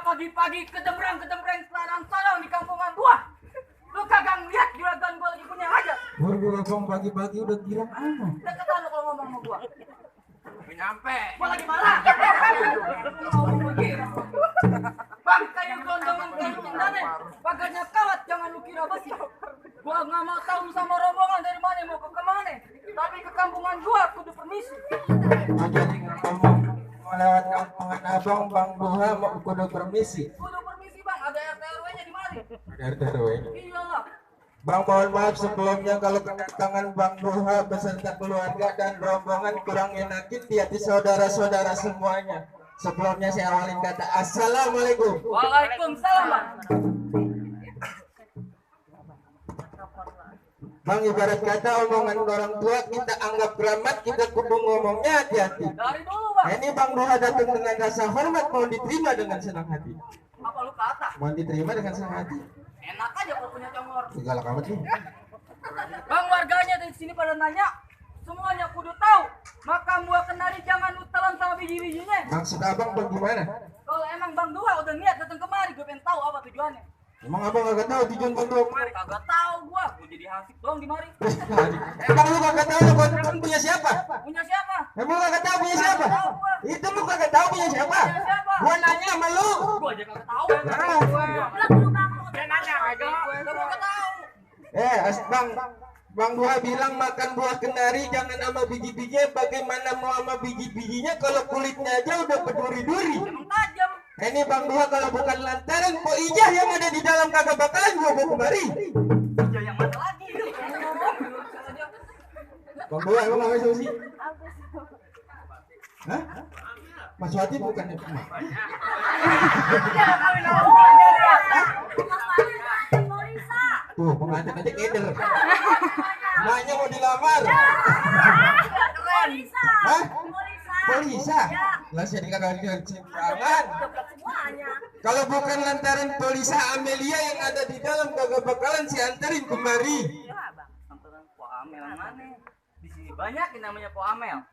Pagi-pagi kedembrang-kedembrang selarang-sarang di kampungan gua. Lu kagak ngeliat juragan gua lagi punya hajat. Gua pagi-pagi udah girang amat. Deketan lu kalau ngomong sama gua. Nyampe. Gua lagi marah. Ngomong begitu. Bang, kayak gondongan kayak cendana. Pagarnya kawat, jangan lu kira besi. Gua nggak mau tahu sama rombongan dari mana mau ke kemana. Tapi ke kampungan gua kudu permisi. Jadi ngomong melewat kampungan abang Bang Duha mau kudu permisi. Kudu permisi bang, ada RT RW-nya di mari. RT RW-nya. Iyalah. Bang mohon maaf sebelumnya kalau kedatangan Bang Duha beserta keluarga dan rombongan kurang enakin di hati saudara-saudara semuanya. Sebelumnya saya awalin kata Assalamualaikum. Waalaikumsalam bang. Bang ibarat kata omongan orang tua kita anggap keramat, kita kudu ngomongnya hati-hati. Dari dulu bang. Ini Bang Duha datang dengan rasa hormat, mau diterima dengan senang hati. Apa lu kata? Mau diterima dengan senang hati. Enak aja kalau punya congor. Segala kamu nih. Bang, warganya dari sini pada nanya, semuanya kudu tahu. Makam buah kenari jangan lu telan sama biji-bijinya. Maksud abang bagaimana? Kalau emang Bang Duha udah niat datang kemari, gue pengen tahu apa tujuannya. Emang abang kagak tahu tujuan Bang Duha kemari? Kagak tahu gua jadi hasik doang di mari. Emang lu kagak tahu lu kon punya siapa? Punya siapa? Emang lu kagak tahu punya siapa? Tahu gua. Itu lu kagak tahu punya siapa? Punya siapa? Gua nanya sama lu. Gua aja kagak tahu. Bilang dulu Bang, dia nanya kagak. Gua kagak tahu. Bang Duha bilang makan buah kenari jangan sama biji-bijinya. Bagaimana mau sama biji-bijinya kalau kulitnya aja udah berduri-duri? Emang tajam. Ini Bang Duha kalau bukan lantaran Po Ijah yang ada di dalam kagak bakalan gua bawa kemari. Ija yang mana lagi? Bang Duha emang namanya siapa sih? Hah? Mas Wati bukannya emak? Tuh, pengantin aja keder. Emaknya mau dilamar. Hah? Polisa? Lah saya kagak jangan. Kalau bukan lantaran Polisa Amelia yang ada di dalam kagak bakalan si anterin kemari. Iya, Bang. Antaran Po Amel mana? Di sini banyak yang namanya Po Amel.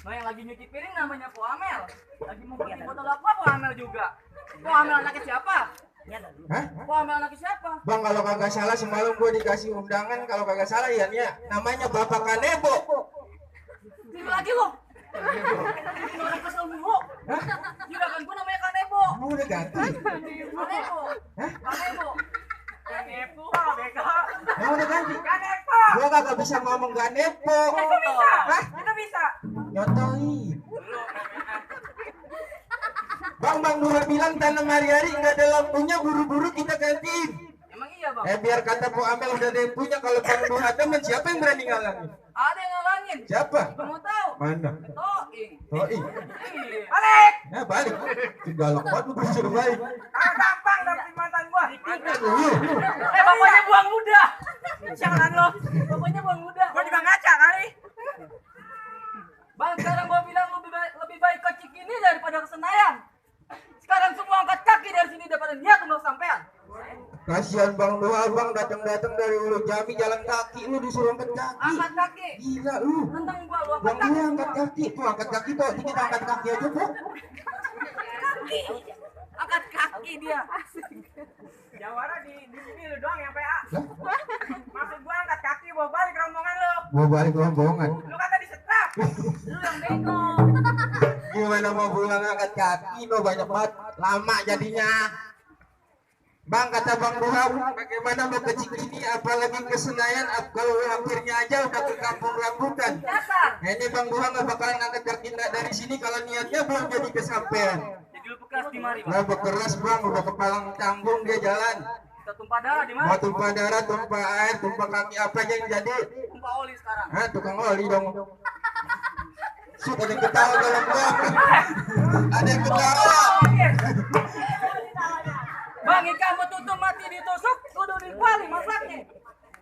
Nah, yang lagi nyuci piring namanya Po Amel. Lagi mau bikin botol apa Po Amel juga. Po Amel anaknya siapa? Hah? Po Amel anaknya siapa? Bang kalau kagak salah semalam gua dikasih undangan, kalau kagak salah ya namanya Bapak Kanebo. Tidur lagi lo. Ini orang kesel mulu. Juragan gua namanya Kanebo. Kamu udah ganti? Kanebo. Hah? Kanebo. Kanebo, bego. Kamu udah ganti? Kanebo. Gua kagak bisa ngomong Kanebo. Itu bisa. Hah? Itu bisa. Nyontohin. Bang Duha bilang tanam hari-hari nggak ada lampunya, buru-buru kita gantiin. Emang iya, Bang? Biar kata Po Amel udah ada yang punya, kalau Bang Duha temen siapa yang berani ngalangin? Ada yang ngalangin. Siapa? Gua mau tahu. Mana? Toing. Oh iya. Iya. Balik. Ya balik. Galak banget lu disuruh balik. Ah, gampang dapetin mantan gua. Aduh. Bapaknya buang muda. Jangan lo. Bapaknya buang muda. Gua juga ngaca kali. Bang, sekarang gua bilang lebih baik ke Cikini daripada ke Senayan. Sekarang semua angkat kaki dari sini daripada niat untuk sampean. Kasihan Bang Duha, Bang datang dari Ulu Jami jalan kaki, lu disuruh angkat kaki. Angkat kaki. Gila lu. Tentang gua lu angkat Bang kaki. Duha angkat kaki, tuh angkat kaki tuh, kita angkat kaki aja tuh. Kaki. Angkat kaki dia. Jawara di sini lu doang yang PA. Lah, Maksud gua angkat kaki bawa balik rombongan lu. gua balik rombongan. Lu kata disetrap. Lu yang bego. Gimana mau pulang angkat kaki, lo banyak banget, lama jadinya. Bang kata Bang Duha, bagaimana mau ke Cikini, apalagi ke Senayan, kalau hampirnya aja udah ke Kampung Rambutan. Dasar. Ini Bang Duha nggak bakalan angkat kaki dari sini kalau niatnya belum jadi kesampaian. Jadi lu bekas di mari, Bang. Nah bekeras Bang, udah kepalang tanggung dia jalan. Kita tumpah darah di mari. Mau tumpah darah, tumpah air, tumpah kaki, apa aja yang jadi? Tumpah oli sekarang. Hah, tukang oli dong. Sudah ada yang ketawa dalam gua. Ada yang ketawa. Bang, ikan betutu mati ditusuk, kudu dikuali masaknya.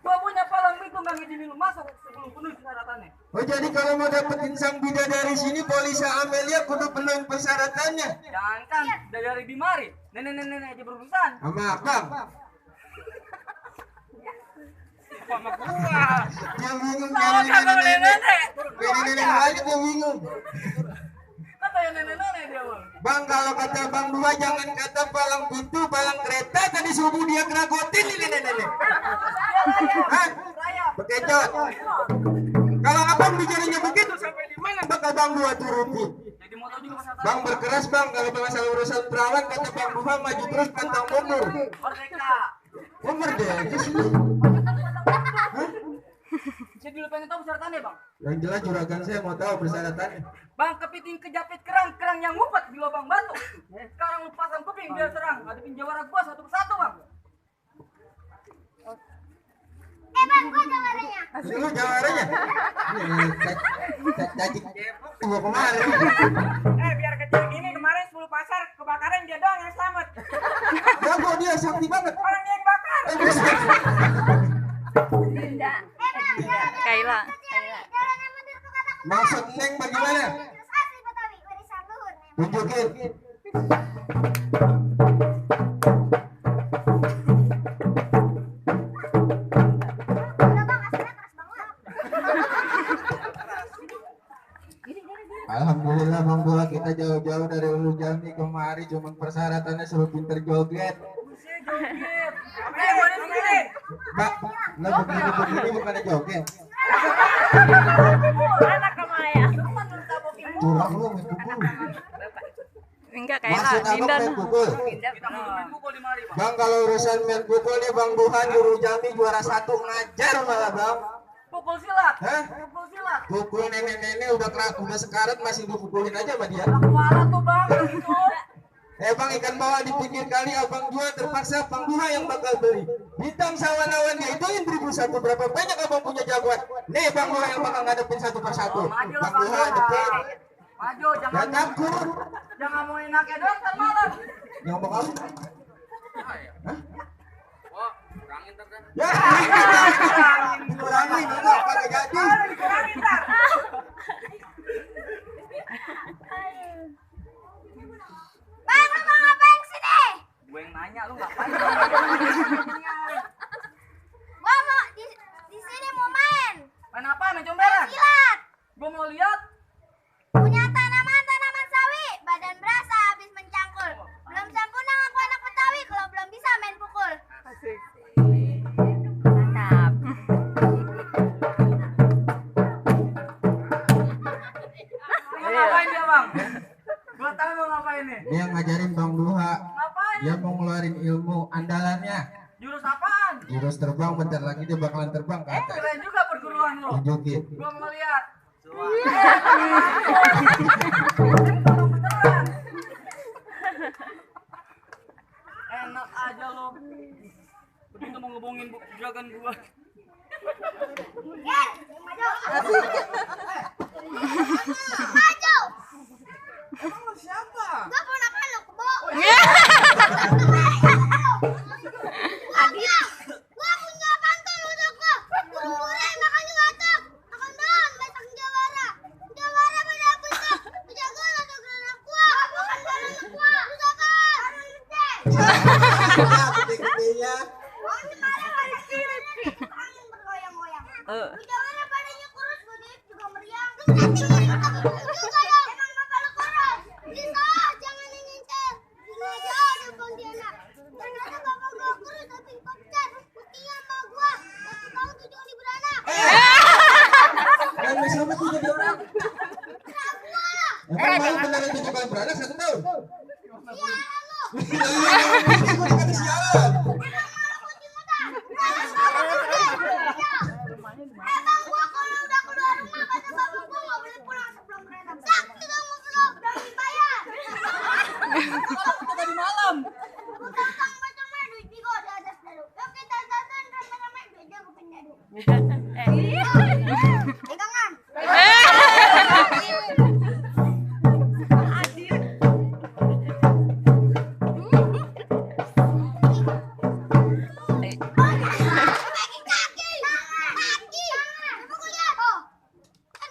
Gua punya palang mikung gak ngizinin lu masuk sebelum penuh syaratannya. Oh jadi kalau mau dapetin sang bidadari sini Polisa Amelia kudu penuhin persyaratannya. Jangankan dari Bimari, nenek-nenek aja berurusan. Sama abang. Sama gua. Dia bingung Sama dari sama nenek-nenek. nenek-nenek. Dari nenek lain dia bingung. Kata yang nenek-nenek dia bang. Bang kalau kata Bang Dua jangan kata palang pintu, palang kereta tadi subuh dia keragotin ini nenek-nenek. Hah? Bekecot. Kalau abang bicaranya begitu sampai di mana bakal Bang Dua turuti? Jadi mau tahu juga masalah. Bang berkeras bang kalau masalah urusan perawan kata Bang Dua maju terus pantang mundur. Merdeka. Oh merdeka sih. Saya dulu pengen tahu persyaratannya bang. Yang jelas juragan saya mau tahu persyaratannya. Bang kepiting kejapit kerang yang ngumpet di lubang batu. Sekarang lu pasang kuping biar terang. Hadapin jawara gua satu persatu bang. Bang, gua jawabannya. Lu jawabannya? Tadi gua kemarin. Biar kecil gini kemarin 10 pasar kebakaran dia doang yang selamat. Ya kok dia sakti banget. Orang dia yang bakar. Kaila. Maksud Neng bagaimana? Terus asli Betawi, warisan luhur. Tunjukin. Alhamdulillah Bang Dua kita jauh-jauh dari Ulu Jambi kemari cuma persyaratannya suruh pinter joget. Mbak, lo begini bukannya joget. Anak kemaya. Curang lu main pukul. Enggak kayak Maksud abang Dinda. main pukul. Kita mau main pukul di mari bang. Bang kalau urusan main pukul nih Bang Duhan Ulu Jambi juara 1 ngajar malah Bang. Pukul silat. Hah? Pukul silat. Pukul nenek-nenek udah sekarat masih dipukulin aja sama dia. Aku walau tuh bang. Gitu. Bang ikan bawal di pinggir kali abang jual terpaksa Bang Duha yang bakal beli. Bintang sawan-awannya itu yang 1001 berapa banyak abang punya jagoan. Nih Bang Duha yang bakal ngadepin satu persatu. Maju lah Bang bang. Duha hadepin. Maju jangan. Gak takut. Jangan mau enaknya doang ntar malam. Ngomong apa? Wah, kurangin ntar kan. Ya, kurangin enggak kagak jadi. Dikurangin ntar. Bang, lu mau ngapain sini? Gue yang nanya lu ngapain? Gua mau di sini mau main. Main apa? Main comberan? Silat. Gue mau lihat. Punya tanaman sawi, badan berasa habis mencangkul. Belum sempurna aku anak Betawi kalau belum bisa main pukul. Mantap. Mau ngapain dia bang? Gue tahu mau ngapain nih. Dia ngajarin Bang Duha. Ngapain? Dia mau ngeluarin ilmu andalannya. Jurus apaan? Jurus terbang bentar lagi dia bakalan terbang ke atas. Keren juga perguruan lo. Tunjukin. Gue mau lihat. Enak aja lo. Begitu mau ngebohongin juragan gua. Yen, maju. Maju. Emang lo siapa? Gua ponakan lu, Kebo. Adit. Gua punya pantun untuk gua. Kumpulin makan juga atok. Makan doang, masak jawara. Jawara pada bentuk. Jago untuk anak gua. Makan bareng gua. Usahakan. Gede-gedenya. Oh, kemarin ada angin bergoyang-goyang. Jawara badannya kurus, badannya juga meriang. Juga ya. Emang bapak lu kurus. Bisa, jangan ngincer. Ini aja ada Pontianak. Ternyata bapak gua kurus tapi kopcar. Buktinya sama gua. Satu tahun 7 ribu beranak. Dan misalnya tuh jadi orang. Nah, gua lah. Emang mau beneran 7 kali beranak 1 tahun? Iya, lu. Gue dikata sialan. Emang malu kucing muda. Balas bapak gede. Iya. Emang gua kalau udah keluar rumah kata bapak gua nggak boleh pulang sebelum berenang. Sakti kamu belum dibayar. Kalau kita tadi malam. Gua pasang macamnya duit bigo di atas dulu. Yuk kita jajan rame-rame duit jago penjadu. Pegangan. Bagi kaki. Kaki. Coba gua lihat. Oh. Kan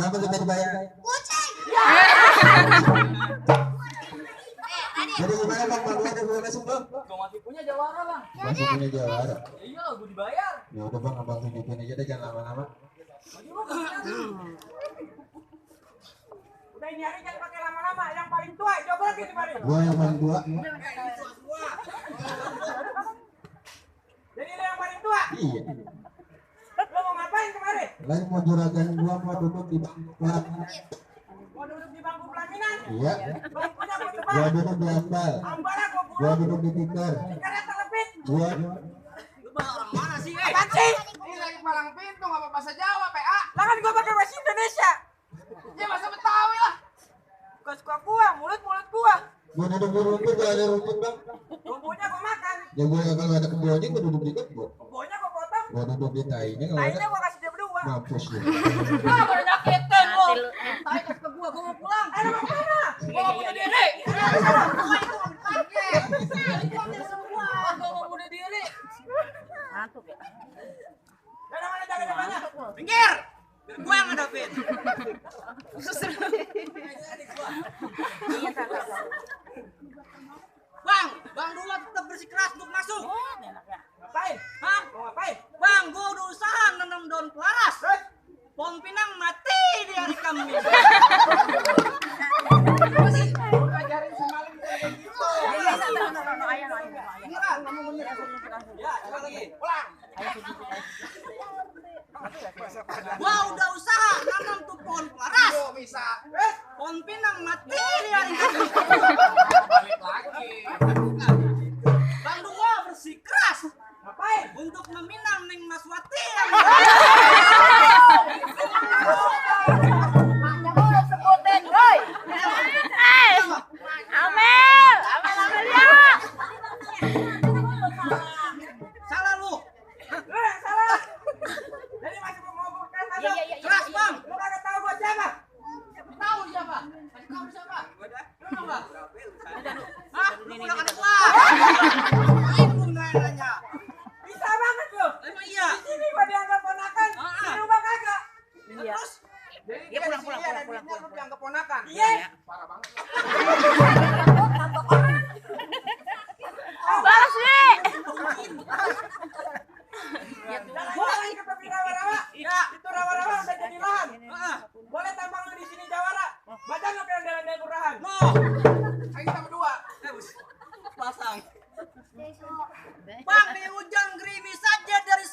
Berapa kita dibayar? Kucing. Jadi gimana bang? Bang ada gue masuk bang? Gua masih punya jawara bang. Masih punya jawara. Ya iyalah gue dibayar. Ya udah bang, abang tunjukin aja deh, jangan lama-lama. Bagi lu kasih. Udah ini hari jangan pakai lama-lama. Yang paling tua, coba lagi di mari. Gua yang paling tua. Jadi lu yang paling tua. Iya. Lu mau ngapain kemarin? Lain mau juragan gua mau duduk di bangku pelaminan. Mau duduk di bangku pelaminan? Iya. Bangkunya gua tebal. Gua duduk di ambal. Ambara gua Gua buruk. duduk di tikar. Ikannya terlepit. Gua Lu bang orang mana sih? Apaan sih? Ini lagi palang pintu apa bahasa Jawa, PA? Lah kan gua pakai bahasa Indonesia. Ya bahasa Betawi lah. Gua suka gua, mulut gua. gua duduk di rumput, gak ada rumput bang. Bumbunya gua makan. Ya gua kalau ada kebunnya gua duduk di kebun. Bumbunya gua potong. Gua duduk di tainya kalau ada Lainnya gua kasih dia berdua. mampus lu. Ah, pada nyakitin lu. Mati lu. Tai ke gua mau pulang. Eh, lu mau kemana? Gua mau bunuh diri. Gua mau bunuh diri. Ngantuk ya. Mana mana jaga-jaganya? Pinggir. Biar gua yang ngadepin. Iya, tak. Bang Dula tetap bersikeras untuk masuk. Ngapain? Hah? Mau ngapain? Bang, gua udah usaha nanam daun pelaras. Terus? Pohon pinang mati di hari Kamis. Ngajarin si Maling kayak gitu. Ya, coba lagi. Pulang. Gua udah usaha nanam tuh pohon pelaras. Bisa. Terus? Pohon pinang mati di hari Kamis. Balik lagi. Bang Dula bersikeras Ngapain? untuk meminang Neng Maswati. Salah lu. Lu yang salah. Jadi masih mau bukan masuk. Keras, Bang. Lu kagak tahu gua siapa? Tahu siapa? Kasih tahu siapa? Lu tahu enggak? Hah? Lu udah anak gua. Lu nanya. Bisa banget lu. Emang iya. Di sini gua dianggap ponakan. Ah. Di rumah kagak. Iya. Terus Jadi Ya, pulang, pulang, ada pulang, duitnya, pulang. lu dianggap ponakan. iya. Parah banget. Balas nih. Gua lagi ke tepi rawa-rawa. Iya. Itu rawa-rawa udah jadi lahan. Heeh. Boleh tambang lu di sini Jawara. Badan lu kayak jalan-jalan kelurahan. No. Ayo kita berdua. Bus. Pasang. Besok. Bang, ini hujan gerimis saja dari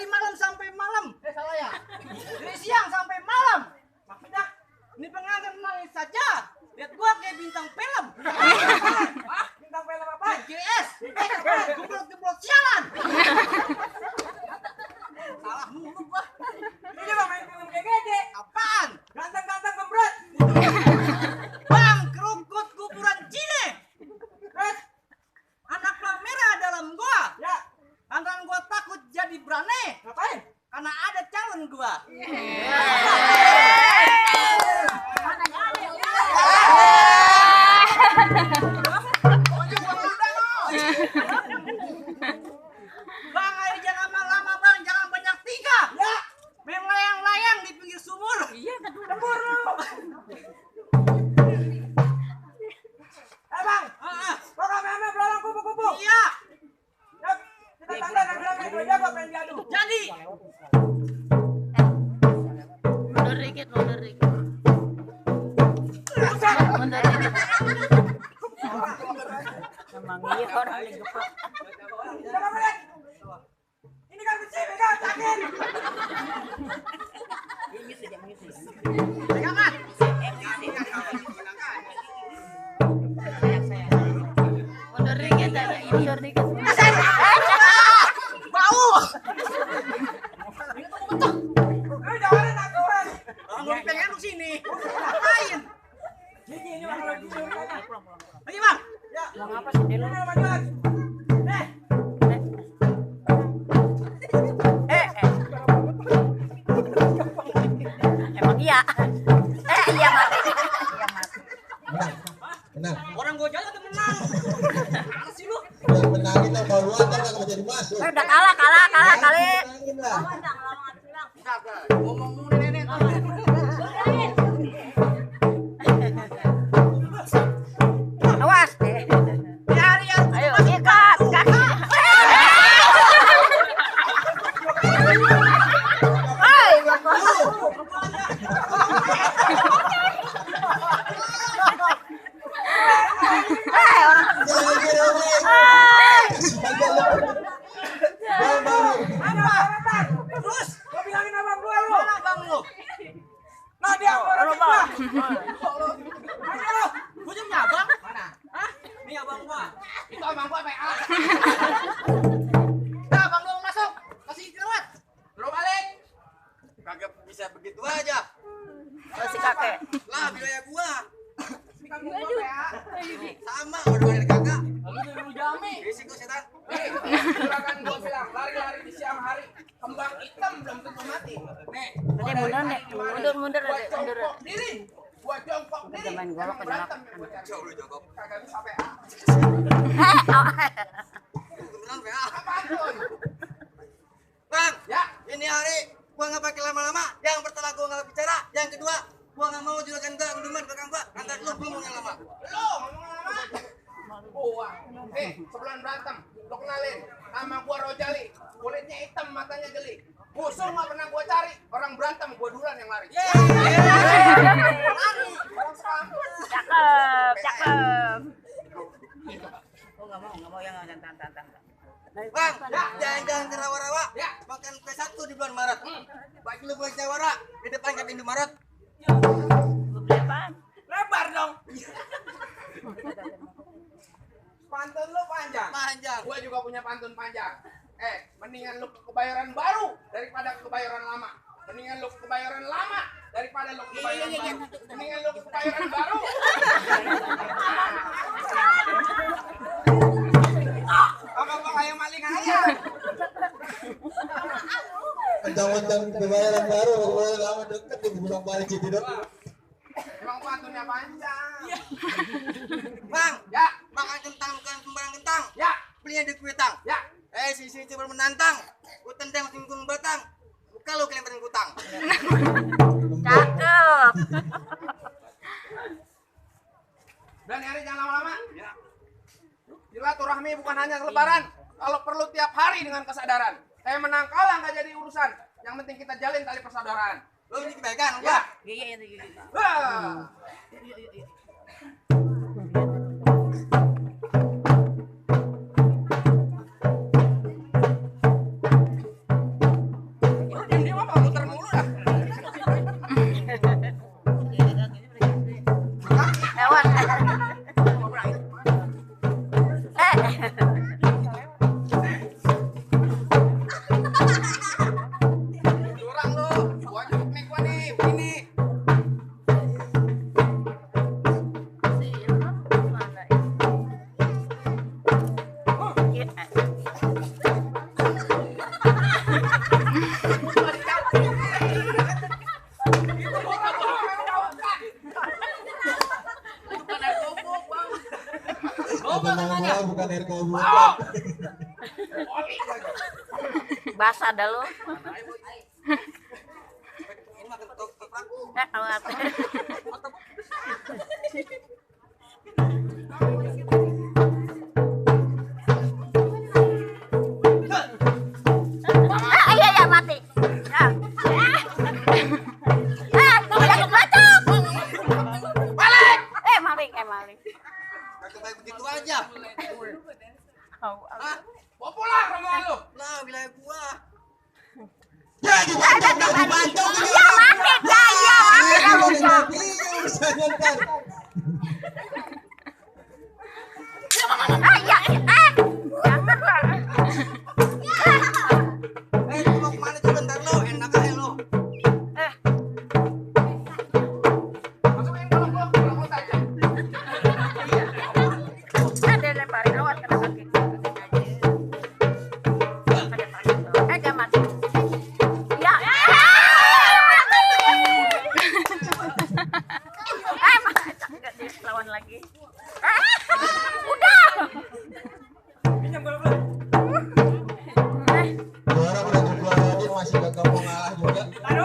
malam sampai malam. Salah ya? Dari siang sampai malam. Maksudnya Ini pengantin nangis saja. Lihat gua kayak bintang film. ah, bintang film apa? GS. Geblot-geblot sialan. Salah mulu gua. Ini juga main film kayak gede. Apaan? Ganteng-ganteng gembrot. Bang, kerukut kuburan Cine. Terus, Anak merah dalam gua. ya, Lantaran gua takut jadi berani. ngapain? Karena ada calon gua. Bang, ayo jangan lama-lama bang, jangan banyak tiga. Ya, Main layang-layang di pinggir sumur. Iya, lembur lu. Bang, kok kami belakang kupu-kupu? Iya, Yuk, kita tanda dan bilang dua jago pengen diadu. jadi mundur dikit, mundur dikit. Mundur dikit. Emang iya orang lagi geprek. Coba balik. Ini kan besi, pegang, sakit. pegangan. Mundur dikit aja, mundur dikit. Bau. Lu jangan nakuan. Mau dipegang lu sini. Ngapain? Gigi ini mah kalau gigi urutannya. Lagi bang. Ya, Mau ngapa sih dia lu? ini majuan. Emang iya. Iya mati. Iya mati. Menang. Orang gua jalan udah menang. Mana sih lu? Yang menangin lah baruan kan nggak jadi masuk. Udah kalah kali. Menangin lah. Ngomong nenek. Nah dia Lo bawa. Ayo, gua punya abang. Mana? Hah? Ini abang gua. Itu abang gua PA. Nah, abang lu masuk. Kasih istirahat. Lu balik. Kagak bisa begitu aja. Si kakek. Lah biaya gua. Ini kamu gua PA. Sama udah ada kakak. Lalu dari lu jami. Risiko setan. Silakan gua bilang lari-lari di siang hari. Kembang hitam belum tentu mati. Nih, Nanti mundur nih. Mundur gua mundur. jongkok diri. Gua jongkok diri. main golok Kalau ke berantem yang gua cari. Jauh lu jongkok. Kagak bisa PA. Beneran ya. Apaan tuh? Bang, Ya, ini hari gua nggak pakai lama-lama. Yang pertama gua nggak bicara. Yang kedua, gua nggak mau juragan gua ngedemen belakang gua. Antar lu ngomong yang lama. lo ngomong lama. Gua. Sebelum berantem, lo kenalin. Nama gua Rojali. Kulitnya hitam, matanya geli. Musuh nggak pernah gua cari. Orang berantem gua duluan yang lari. Orang sekampung. Cakep, cakep. Oh nggak mau yang tantang. Bang, jangan-jangan ke rawa-rawa. Ya. Makan P1 di bulan Maret. Bagi lu buat jawara di depan ke pintu Maret. Lu beli apaan? Lebar dong. Pantun lu panjang. Panjang. Gua juga punya pantun panjang. Mendingan lu ke Kebayoran baru daripada ke Kebayoran lama. Mendingan lu ke Kebayoran lama daripada lu ke Kebayoran baru. Mendingan lu ke Kebayoran baru. Apa gua kayak maling ayam? Kencang-kencang kebayaran baru, kebayaran lama deket di bulan balik jadi dong. Emang pantunnya panjang. Bang, Ya, makan kentang bukan sembarang kentang. ya, Belinya di kuitang. ya. Sisi coba menantang. Ku tendang masing gunung batang. Kalau kalian kutang. Cakep. Berani hari jangan lama-lama. Ya. Silaturahmi bukan hanya selebaran. Kalau perlu tiap hari dengan kesadaran. Saya menang kalah nggak jadi urusan. Yang penting kita jalin tali persaudaraan. Lo ini kebaikan, Ya. Iya. Wah. Dia apa muter mulu dah. Lewat. Curang lu. Gua jemput nih gua nih. Begini. bukan air kalbu. Basah dah lu. Ini makan ketoprak. Lewat. Iya mati. Jangan bacok. Balik. Maling. Kagak baik begitu aja. Hah? Bawa pulang rombongan lu. Lah wilayah gua. Ya mati kaya. Jangan lah. Lu mau kemana tuh bentar lo? Enak aja lo. Masukin kolong lu tajam. Ada lemparin lewat kena kaki. Ada mati. Ya. Enggak dilawan lagi. Udah. Pinjam golok lu. Orang udah gua masih gak mau ngalah juga. Tadi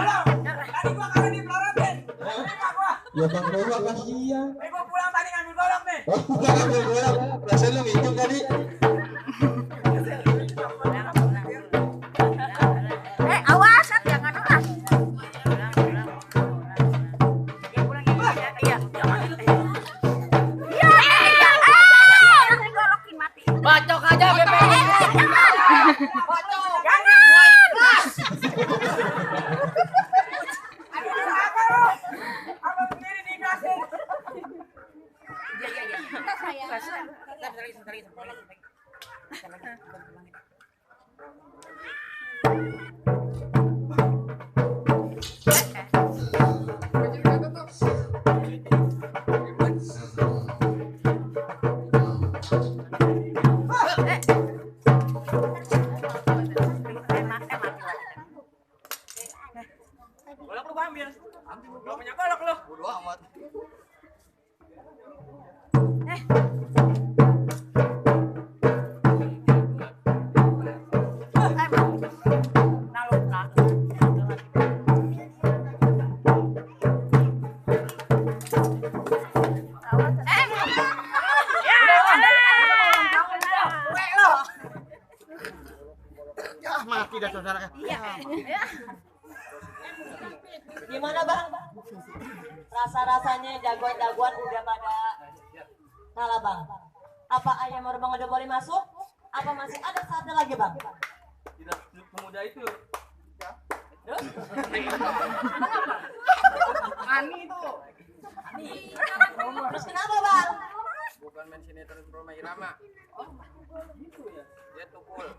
gua kagak dipelorotin. Terima gua. Ya bang gua kasihan. Gua pulang tadi ngambil golok nih. Oh, bukan ambil bola. Perasaan lu ngitung tadi. Awas, jangan awas. Iya. Nanti golokin mati. Bacok aja Bebe. Aduh, apa lu? Golok lu gua ambil. Gua punya golok lu. Bodo amat. Ya mati dah saudara. Gimana bang? Rasa-rasanya jagoan-jagoan udah pada kalah bang. Apa ayam bang udah boleh masuk? Apa masih ada satu lagi bang? Tidak semudah itu. Terus? Ani itu. Terus kenapa bang? Bukan main sinetron Roma Irama. Dia tukul.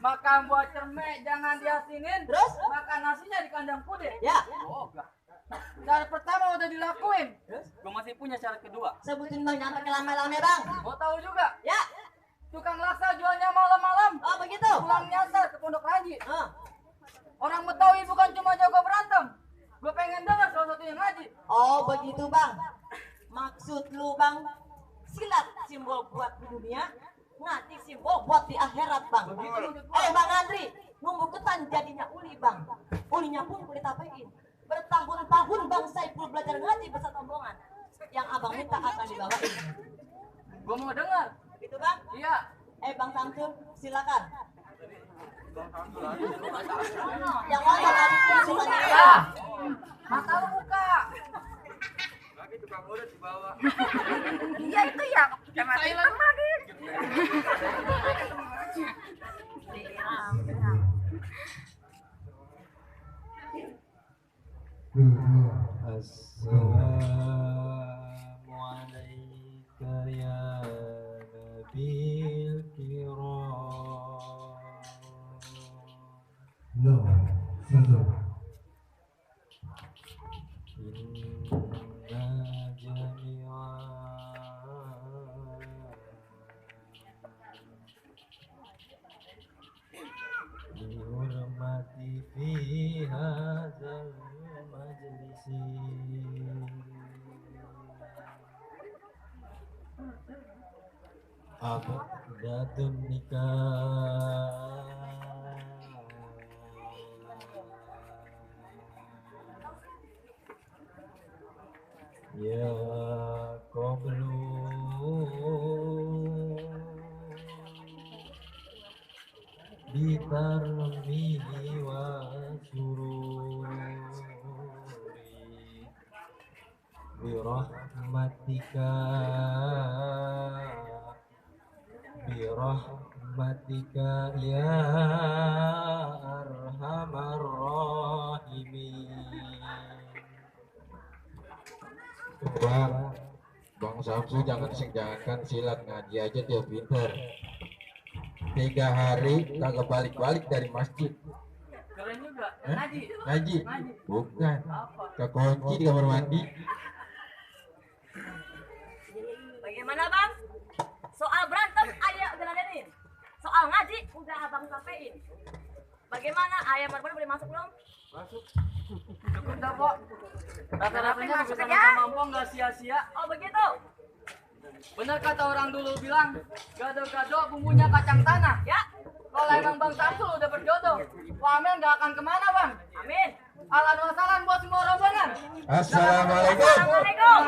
Makan buah cermek jangan diasinin. Terus? Makan nasinya di kandang kude. Ya. Oh, enggak. Cara pertama udah dilakuin. Gue masih punya cara kedua. Sebutin bang, jangan pakai lama-lama bang. Mau tahu juga? Ya. Tukang laksa jualnya malam-malam. Oh begitu. Pulang nyasar ke Pondok Haji. Ah. Orang Betawi bukan cuma jago berantem. Gue pengen dengar salah satu yang ngaji. Oh begitu bang. Maksud lu bang, silat simbol buat di dunia, ngaji simbol buat di akhirat bang. Bang Andri, nunggu ketan jadinya uli bang. Ulinya pun boleh tapein. Bertahun-tahun bang Saiful belajar ngaji bersama rombongan. Yang abang minta akan dibawain. Gue mau dengar. Gitu bang? Iya. Bang Samsul, silakan. Yang ngomong adiknya sukanya Ya. Mata lu buka. Lagi tukang urut di bawah. Iya itu ya kecamatan kemarin. Assalamualaikum ya Nabil Kiram. No, satu. Inna jami'a dihormati fi hadzal majlisi. Aqdatun nikah ya qablu bitarmihi wa sururi birahmatika ya arhamar rahimin. Bang Samsu jangankan silat, ngaji aja dia pinter. 3 hari kagak balik-balik dari masjid. Keren juga. Ngaji. Ngaji? Bukan. Kekunci di kamar mandi. Bagaimana bang? Soal berantem ayah udah ladenin. Soal ngaji udah abang sampein. Bagaimana ayah Marban boleh masuk belum? Masuk. Cukup dah, Pok. Rata-ratanya Masuk bisa aja. mampu nggak sia-sia. Oh begitu. Benar kata orang dulu bilang, gado-gado bumbunya kacang tanah. Ya. Kalau emang Bang Samsul udah berjodoh, Wamel nggak akan kemana, Bang. Amin. Ahlan wa sahlan buat semua rombongan. Assalamualaikum. Assalamualaikum.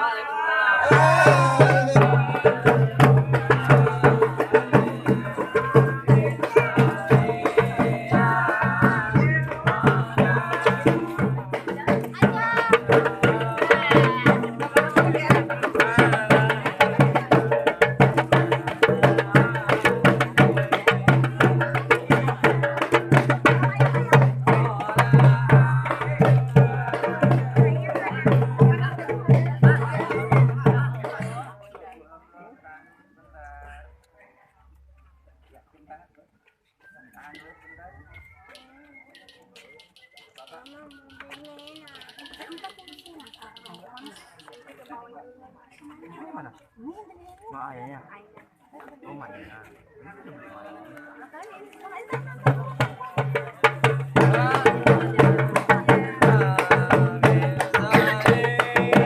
Ini mana? Oh, ayahnya. Oh, mainan.